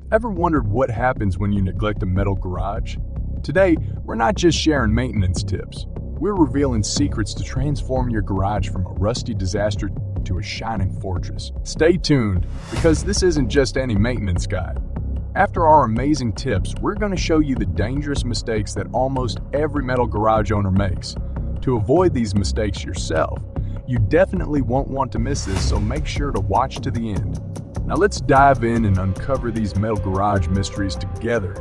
Ever wondered what happens when you neglect a metal garage? Today, we're not just sharing maintenance tips. We're revealing secrets to transform your garage from a rusty disaster to a shining fortress. Stay tuned, because this isn't just any maintenance guide. After our amazing tips, we're going to show you the dangerous mistakes that almost every metal garage owner makes. To avoid these mistakes yourself, you definitely won't want to miss this, so make sure to watch to the end. Now let's dive in and uncover these metal garage mysteries together.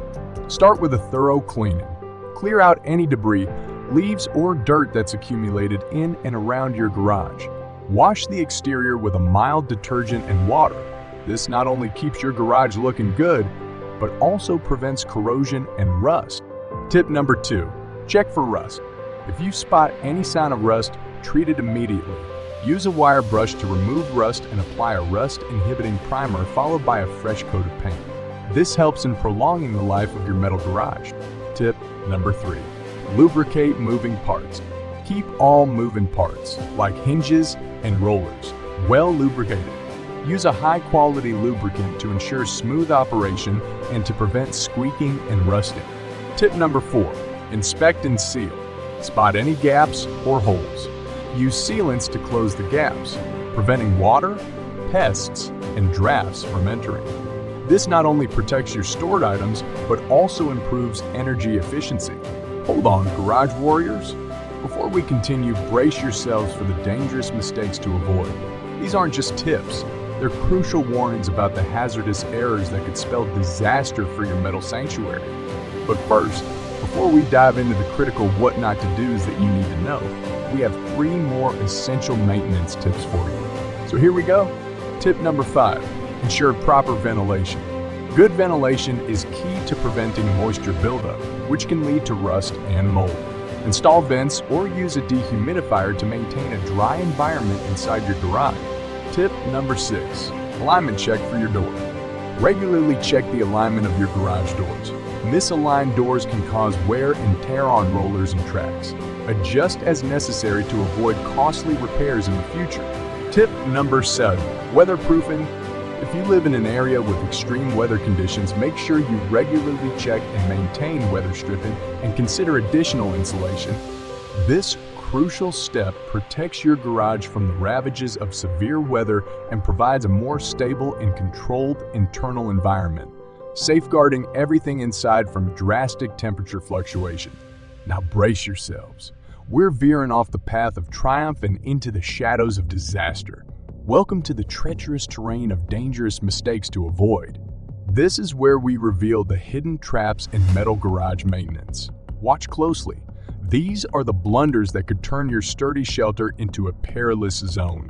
Start with a thorough cleaning. Clear out any debris, leaves, or dirt that's accumulated in and around your garage. Wash the exterior with a mild detergent and water. This not only keeps your garage looking good, but also prevents corrosion and rust. Tip number 2, check for rust. If you spot any sign of rust, treat it immediately. Use a wire brush to remove rust and apply a rust-inhibiting primer followed by a fresh coat of paint. This helps in prolonging the life of your metal garage. Tip number 3, lubricate moving parts. Keep all moving parts, like hinges and rollers, well lubricated. Use a high-quality lubricant to ensure smooth operation and to prevent squeaking and rusting. Tip number 4, inspect and seal. Spot any gaps or holes. Use sealants to close the gaps, preventing water, pests, and drafts from entering. This not only protects your stored items, but also improves energy efficiency. Hold on, garage warriors. Before we continue, brace yourselves for the dangerous mistakes to avoid. These aren't just tips, they're crucial warnings about the hazardous errors that could spell disaster for your metal sanctuary. But first, before we dive into the critical what not to do's that you need to know, we have 3 more essential maintenance tips for you. So here we go. Tip number 5, ensure proper ventilation. Good ventilation is key to preventing moisture buildup, which can lead to rust and mold. Install vents or use a dehumidifier to maintain a dry environment inside your garage. Tip number 6, alignment check for your door. Regularly check the alignment of your garage doors. Misaligned doors can cause wear and tear on rollers and tracks. Adjust as necessary to avoid costly repairs in the future. Tip number 7, weatherproofing. If you live in an area with extreme weather conditions, make sure you regularly check and maintain weather stripping and consider additional insulation. This crucial step protects your garage from the ravages of severe weather and provides a more stable and controlled internal environment, safeguarding everything inside from drastic temperature fluctuation. Now brace yourselves. We're veering off the path of triumph and into the shadows of disaster. Welcome to the treacherous terrain of dangerous mistakes to avoid. This is where we reveal the hidden traps in metal garage maintenance. Watch closely. These are the blunders that could turn your sturdy shelter into a perilous zone.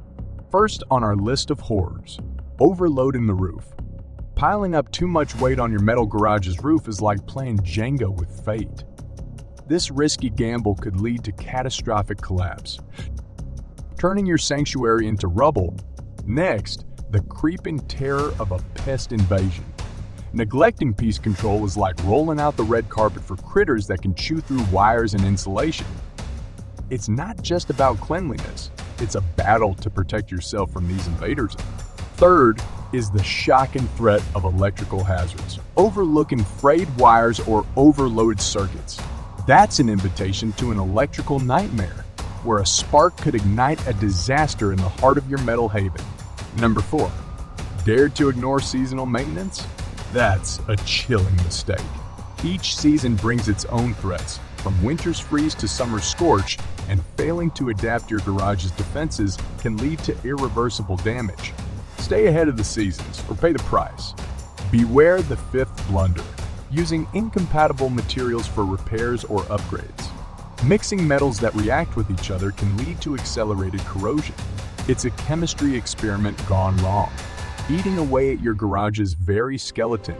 First on our list of horrors, overloading the roof. Piling up too much weight on your metal garage's roof is like playing Jenga with fate. This risky gamble could lead to catastrophic collapse, turning your sanctuary into rubble. Next, the creeping terror of a pest invasion. Neglecting pest control is like rolling out the red carpet for critters that can chew through wires and insulation. It's not just about cleanliness, it's a battle to protect yourself from these invaders. Third is the shocking threat of electrical hazards. Overlooking frayed wires or overloaded circuits. That's an invitation to an electrical nightmare, where a spark could ignite a disaster in the heart of your metal haven. Number 4, dare to ignore seasonal maintenance? That's a chilling mistake. Each season brings its own threats, from winter's freeze to summer's scorch, and failing to adapt your garage's defenses can lead to irreversible damage. Stay ahead of the seasons or pay the price. Beware the 5th blunder, using incompatible materials for repairs or upgrades. Mixing metals that react with each other can lead to accelerated corrosion. It's a chemistry experiment gone wrong, eating away at your garage's very skeleton.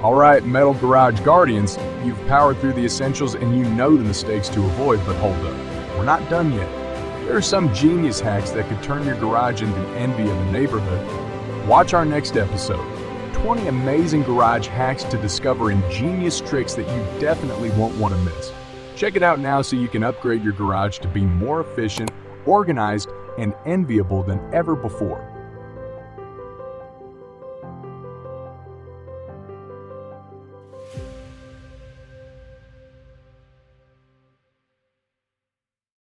All right, metal garage guardians, you've powered through the essentials and you know the mistakes to avoid, but hold up, we're not done yet. There are some genius hacks that could turn your garage into the envy of the neighborhood. Watch our next episode, 20 amazing garage hacks to discover ingenious tricks that you definitely won't want to miss. Check it out now so you can upgrade your garage to be more efficient, organized, and enviable than ever before.